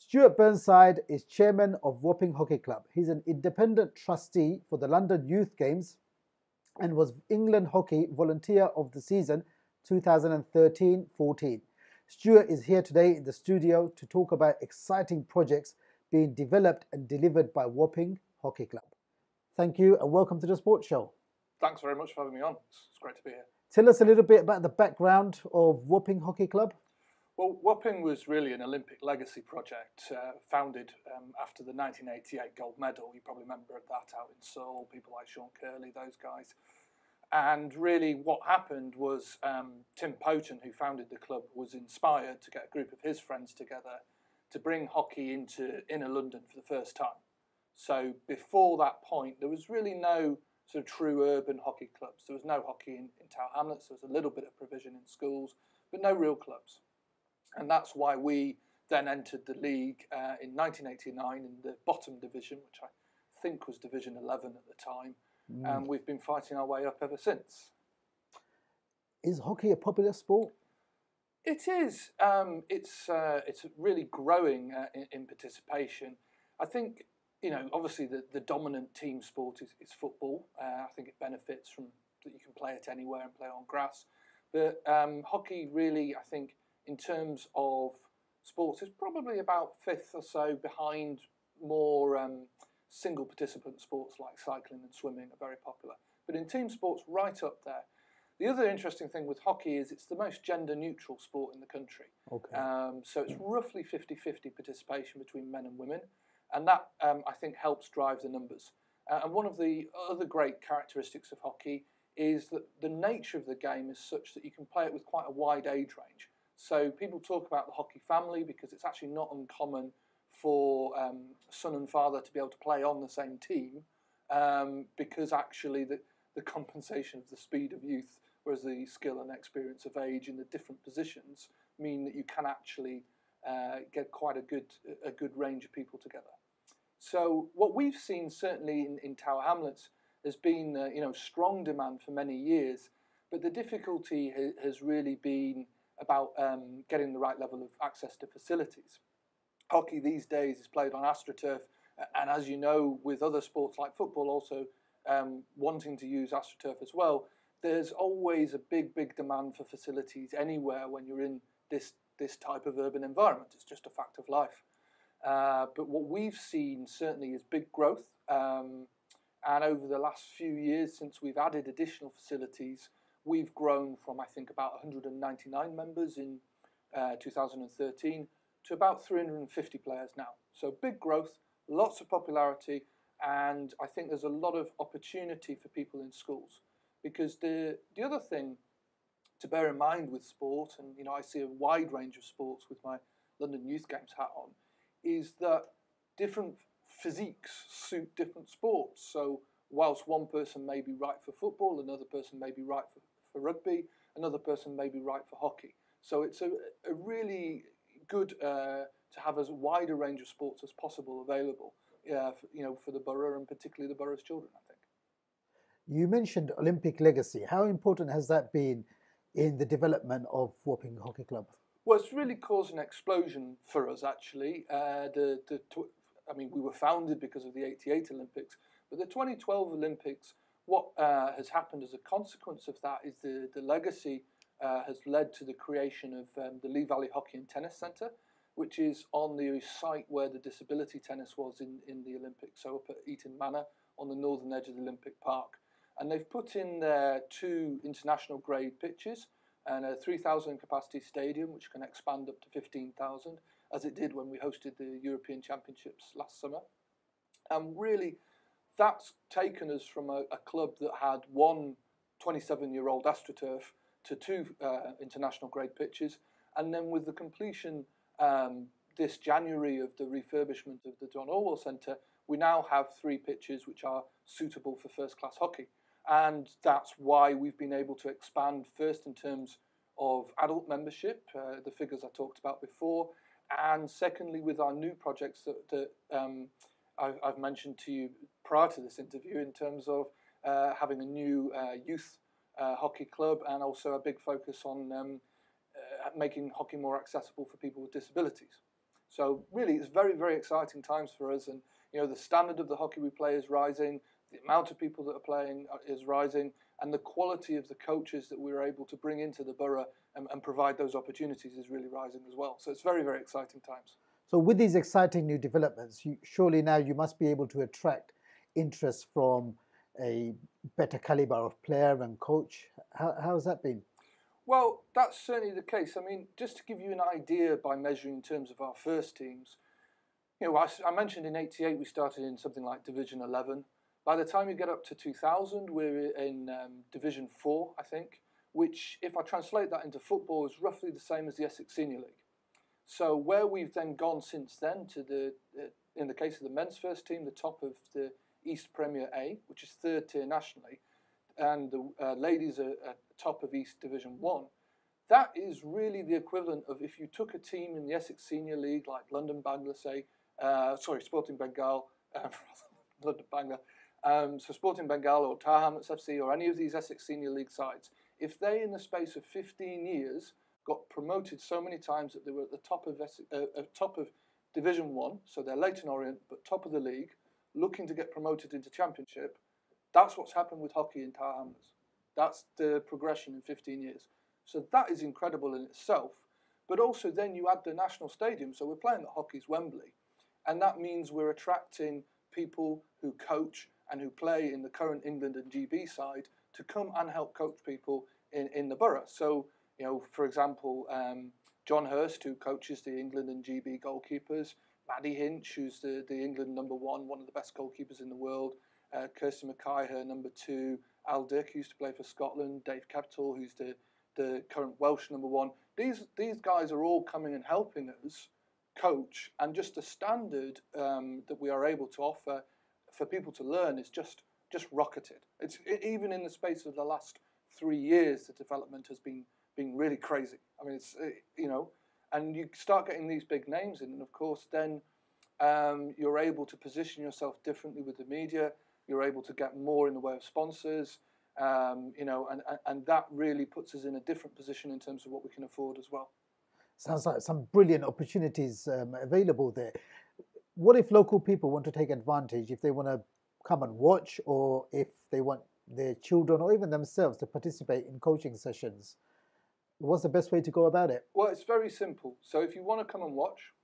Stuart Burnside is chairman of Wapping Hockey Club. He's an independent trustee for the London Youth Games and was England Hockey Volunteer of the Season 2013-14. Stuart is here today in the studio to talk about exciting projects being developed and delivered by Wapping Hockey Club. Thank you and welcome to the Sports Show. Thanks very much for having me on. It's great to be here. Tell us a little bit about the background of Wapping Hockey Club. Well, Wapping was really an Olympic legacy project founded after the 1988 gold medal. You probably remember that out in Seoul, people like Sean Curley, those guys. And really what happened was Tim Poton, who founded the club, was inspired to get a group of his friends together to bring hockey into inner London for the first time. So before that point, there was really no sort of true urban hockey clubs. There was no hockey in Tower Hamlets. There was a little bit of provision in schools, but no real clubs. And that's why we then entered the league in 1989 in the bottom division, which I think was Division 11 at the time. And we've been fighting our way up ever since. Is hockey a popular sport? It is. It's really growing in participation. I think, you know, obviously the dominant team sport is football. I think it benefits from that you can play it anywhere and play on grass. But hockey really, I think, in terms of sports, is probably about fifth or so behind more single participant sports like cycling and swimming are very popular. But in team sports, right up there. The other interesting thing with hockey is it's the most gender neutral sport in the country. Okay. So it's roughly 50-50 participation between men and women. And that, I think, helps drive the numbers. And one of the other great characteristics of hockey is that the nature of the game is such that you can play it with quite a wide age range. So people talk about the hockey family because it's actually not uncommon for son and father to be able to play on the same team because actually the compensation of the speed of youth, whereas the skill and experience of age in the different positions mean that you can actually get quite a good range of people together. So what we've seen certainly in Tower Hamlets has been strong demand for many years, but the difficulty has really been about getting the right level of access to facilities. Hockey these days is played on AstroTurf, and as you know, with other sports like football also wanting to use AstroTurf as well, there's always a big demand for facilities anywhere when you're in this type of urban environment. It's just a fact of life. But what we've seen certainly is big growth, and over the last few years since we've added additional facilities, we've grown from, I think, about 199 members in 2013 to about 350 players now. So big growth, lots of popularity, and I think there's a lot of opportunity for people in schools. Because the other thing to bear in mind with sport, and I see a wide range of sports with my London Youth Games hat on, is that different physiques suit different sports. So whilst one person may be right for football, another person may be right for rugby, another person may be right for hockey. So it's a really good to have as wide a range of sports as possible available, for the borough and particularly the borough's children, I think. You mentioned Olympic legacy. How important has that been in the development of Wapping Hockey Club? Well, it's really caused an explosion for us, actually. We were founded because of the '88 Olympics, but the 2012 Olympics, what has happened as a consequence of that is the legacy has led to the creation of the Lee Valley Hockey and Tennis Centre, which is on the site where the disability tennis was in the Olympics, so up at Eton Manor on the northern edge of the Olympic Park. And they've put in there 2 international grade pitches and a 3,000 capacity stadium, which can expand up to 15,000, as it did when we hosted the European Championships last summer. And really, that's taken us from a club that had one 27-year-old AstroTurf to 2 international grade pitches. And then with the completion this January of the refurbishment of the John Orwell Centre, we now have 3 pitches which are suitable for first-class hockey. And that's why we've been able to expand first in terms of adult membership, the figures I talked about before, and secondly with our new projects that I've mentioned to you prior to this interview in terms of having a new youth hockey club and also a big focus on making hockey more accessible for people with disabilities. So really, it's very, very exciting times for us. And the standard of the hockey we play is rising. The amount of people that are playing is rising, and the quality of the coaches that we're able to bring into the borough and provide those opportunities is really rising as well. So it's very, very exciting times. So with these exciting new developments, surely now you must be able to attract interest from a better caliber of player and coach. How has that been? Well, that's certainly the case. I mean, just to give you an idea by measuring in terms of our first teams, I mentioned in '88 we started in something like Division 11. By the time you get up to 2000, we're in Division 4, I think, which, if I translate that into football, is roughly the same as the Essex Senior League. So where we've then gone since then to in the case of the men's first team, the top of the East Premier A, which is third tier nationally, and the ladies are at top of East Division 1. That is really the equivalent of if you took a team in the Essex Senior League, like London Bangla, say, Sporting Bengal, London Bangla, so Sporting Bengal or Hamlets FC or any of these Essex Senior League sides, if they in the space of 15 years got promoted so many times that they were at the top of Division 1, so they're Leyton Orient, but top of the league, looking to get promoted into Championship, that's what's happened with hockey in Tower Hamlets. That's the progression in 15 years. So that is incredible in itself. But also then you add the national stadium. So we're playing at Hockey's Wembley. And that means we're attracting people who coach and who play in the current England and GB side to come and help coach people in the borough. So, for example, John Hurst, who coaches the England and GB goalkeepers, Maddie Hinch, who's the England #1, one of the best goalkeepers in the world, Kirsty Mackay, her #2, Al Dick, who used to play for Scotland, Dave Capital, who's the current Welsh #1. These guys are all coming and helping us coach, and just the standard that we are able to offer for people to learn is just rocketed. Even in the space of the last 3 years, the development has been really crazy. I mean, it's and you start getting these big names in, and of course then you're able to position yourself differently with the media. You're able to get more in the way of sponsors, and that really puts us in a different position in terms of what we can afford as well. Sounds like some brilliant opportunities available there. What if local people want to take advantage, if they want to come and watch, or if they want their children or even themselves to participate in coaching sessions? What's the best way to go about it? Well, it's very simple. So if you want to come and watch,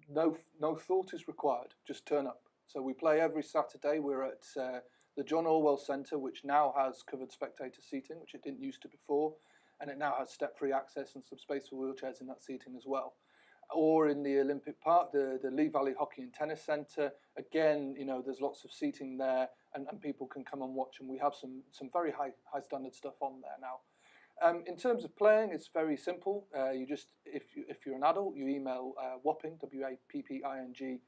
no thought is required. Just turn up. So we play every Saturday. We're at the John Orwell Centre, which now has covered spectator seating, which it didn't used to before, and it now has step-free access and some space for wheelchairs in that seating as well. Or in the Olympic Park, the Lee Valley Hockey and Tennis Centre. Again, there's lots of seating there, and people can come and watch, and we have some very high standard stuff on there now. In terms of playing, it's very simple. You just, if you're an adult, you email Wapping, WAPPING,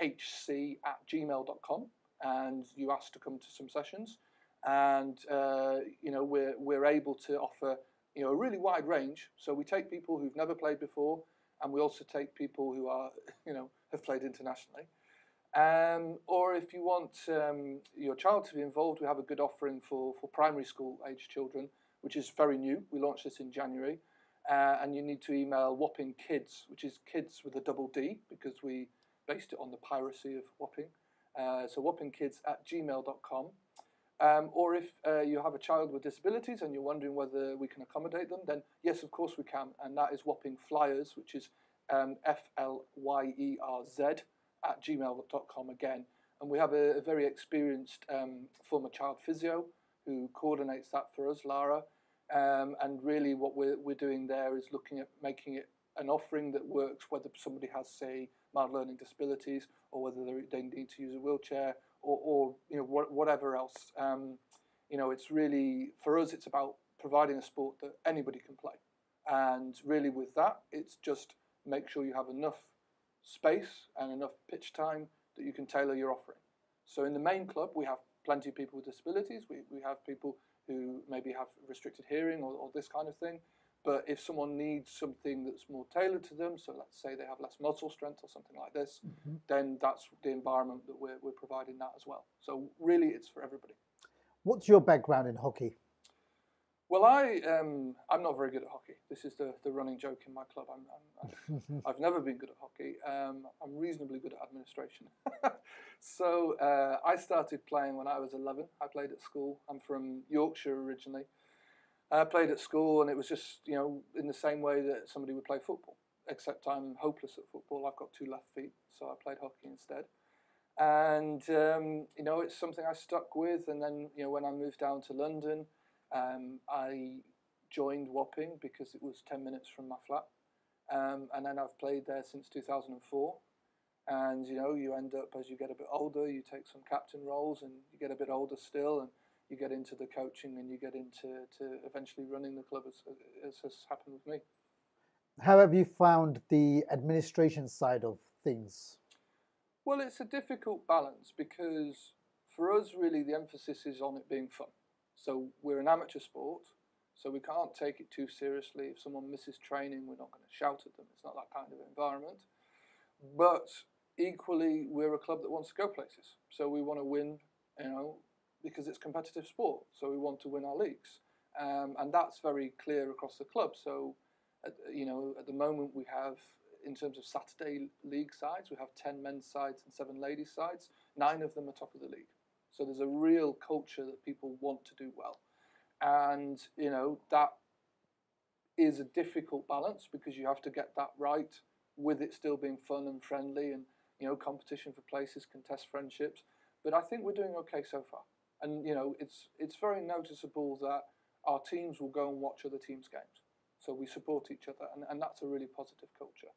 hc@gmail.com, and you ask to come to some sessions, and we're able to offer a really wide range. So we take people who've never played before, and we also take people who are have played internationally. Or if you want your child to be involved, we have a good offering for primary school age children, which is very new. We launched this in January, and you need to email Wapping Kids, which is kids with a double D, because we based it on the piracy of Wapping. So wappingkids@gmail.com. Or if you have a child with disabilities and you're wondering whether we can accommodate them, then yes, of course we can. And that is Wapping Flyers, which is FLYERZ@gmail.com again. And we have a very experienced former child physio who coordinates that for us, Lara. And really what we're doing there is looking at making it an offering that works whether somebody has, say, mild learning disabilities, or whether they need to use a wheelchair, or whatever else. It's really, for us, it's about providing a sport that anybody can play. And really with that, it's just make sure you have enough space and enough pitch time that you can tailor your offering. So in the main club, we have plenty of people with disabilities. We have people who maybe have restricted hearing or this kind of thing. But if someone needs something that's more tailored to them, so let's say they have less muscle strength or something like this, then that's the environment that we're providing that as well. So really, it's for everybody. What's your background in hockey? Well, I'm not very good at hockey. This is the running joke in my club. I've never been good at hockey. I'm reasonably good at administration. So I started playing when I was 11. I played at school. I'm from Yorkshire originally. I played at school, and it was just, you know, in the same way that somebody would play football, except I'm hopeless at football. I've got 2 left feet, so I played hockey instead. And you know, it's something I stuck with. And then, you know, when I moved down to London, I joined Wapping because it was 10 minutes from my flat. And then I've played there since 2004. And, you know, you end up, as you get a bit older, you take some captain roles, and you get a bit older still, and you get into the coaching, and you get into eventually running the club, as has happened with me. How have you found the administration side of things? Well, it's a difficult balance because for us, really, the emphasis is on it being fun. So we're an amateur sport, so we can't take it too seriously. If someone misses training, we're not going to shout at them. It's not that kind of environment. But equally, we're a club that wants to go places. So we want to win, you know, because it's competitive sport. So we want to win our leagues. And that's very clear across the club. So, you know, at the moment we have, in terms of Saturday league sides, we have 10 men's sides and 7 ladies sides. 9 of them are top of the league. So there's a real culture that people want to do well. And, you know, that is a difficult balance because you have to get that right with it still being fun and friendly, and, you know, competition for places can test friendships. But I think we're doing okay so far. And, you know, it's very noticeable that our teams will go and watch other teams' games. So we support each other, and that's a really positive culture.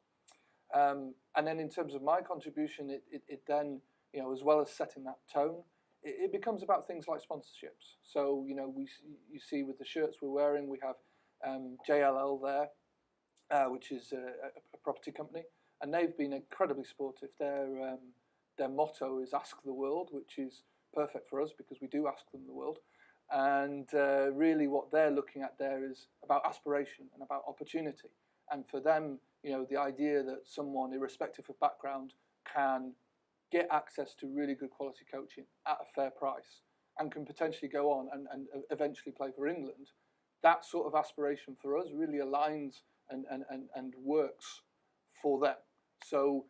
And then in terms of my contribution, it then, you know, as well as setting that tone, it becomes about things like sponsorships. So, you know, you see with the shirts we're wearing, we have JLL there, which is a property company, and they've been incredibly supportive. Their motto is "Ask the World," which is perfect for us because we do ask them the world. And really, what they're looking at there is about aspiration and about opportunity. And for them, you know, the idea that someone, irrespective of background, can get access to really good quality coaching at a fair price and can potentially go on and eventually play for England, that sort of aspiration for us really aligns and works for them. So,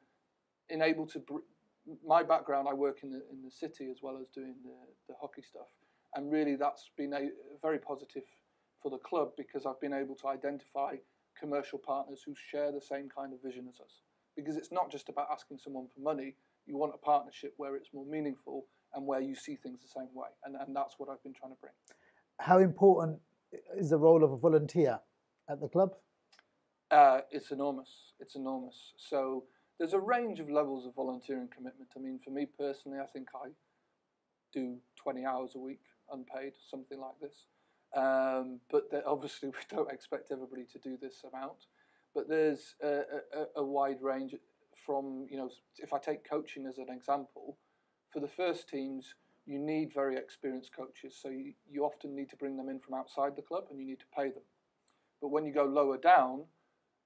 my background, I work in the city as well as doing the hockey stuff, and really that's been very positive for the club because I've been able to identify commercial partners who share the same kind of vision as us. Because it's not just about asking someone for money. You want a partnership where it's more meaningful and where you see things the same way, and that's what I've been trying to bring. How important is the role of a volunteer at the club? It's enormous. It's enormous. So there's a range of levels of volunteering commitment. I mean, for me personally, I think I do 20 hours a week unpaid, something like this. But obviously we don't expect everybody to do this amount. But there's a wide range from, you know, if I take coaching as an example, for the first teams, you need very experienced coaches. So you often need to bring them in from outside the club and you need to pay them. But when you go lower down,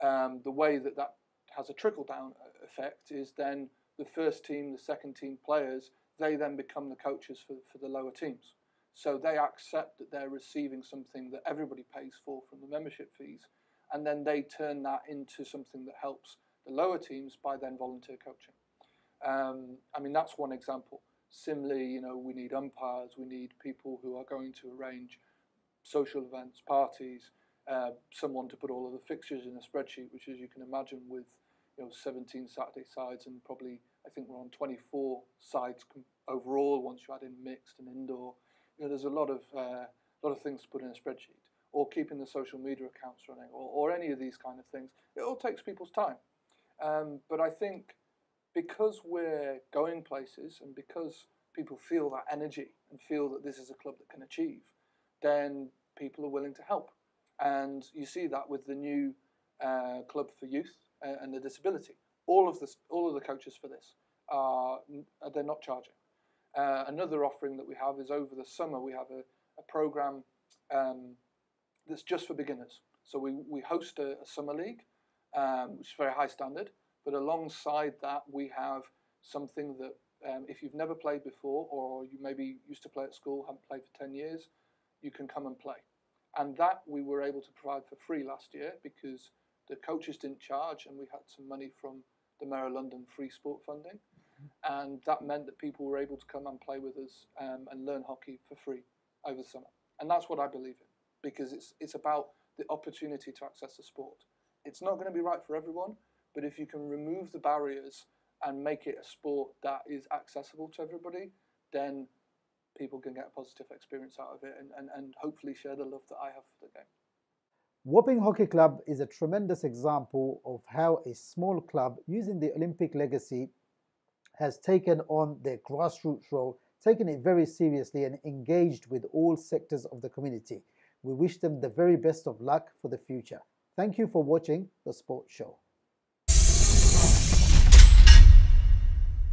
the way that has a trickle-down effect is then the first team, the second team players, they then become the coaches for the lower teams. So they accept that they're receiving something that everybody pays for from the membership fees, and then they turn that into something that helps the lower teams by then volunteer coaching. I mean, that's one example. Similarly, you know, we need umpires, we need people who are going to arrange social events, parties, someone to put all of the fixtures in a spreadsheet, which, as you can imagine, with, you know, 17 Saturday sides and probably, I think we're on 24 sides overall once you add in mixed and indoor. You know, there's a lot of things to put in a spreadsheet, or keeping the social media accounts running, or any of these kind of things. It all takes people's time. But I think because we're going places and because people feel that energy and feel that this is a club that can achieve, then people are willing to help. And you see that with the new club for youth and the disability. All of the coaches for this they're not charging. Another offering that we have is over the summer we have a program that's just for beginners. So we host a summer league, which is very high standard. But alongside that, we have something that if you've never played before, or you maybe used to play at school, haven't played for 10 years, you can come and play. And that we were able to provide for free last year because the coaches didn't charge, and we had some money from the Mayor of London free sport funding. And that meant that people were able to come and play with us and learn hockey for free over the summer. And that's what I believe in, because it's about the opportunity to access the sport. It's not going to be right for everyone, but if you can remove the barriers and make it a sport that is accessible to everybody, then people can get a positive experience out of it and hopefully share the love that I have for the game. Wapping Hockey Club is a tremendous example of how a small club using the Olympic legacy has taken on their grassroots role, taken it very seriously and engaged with all sectors of the community. We wish them the very best of luck for the future. Thank you for watching The Sports Show.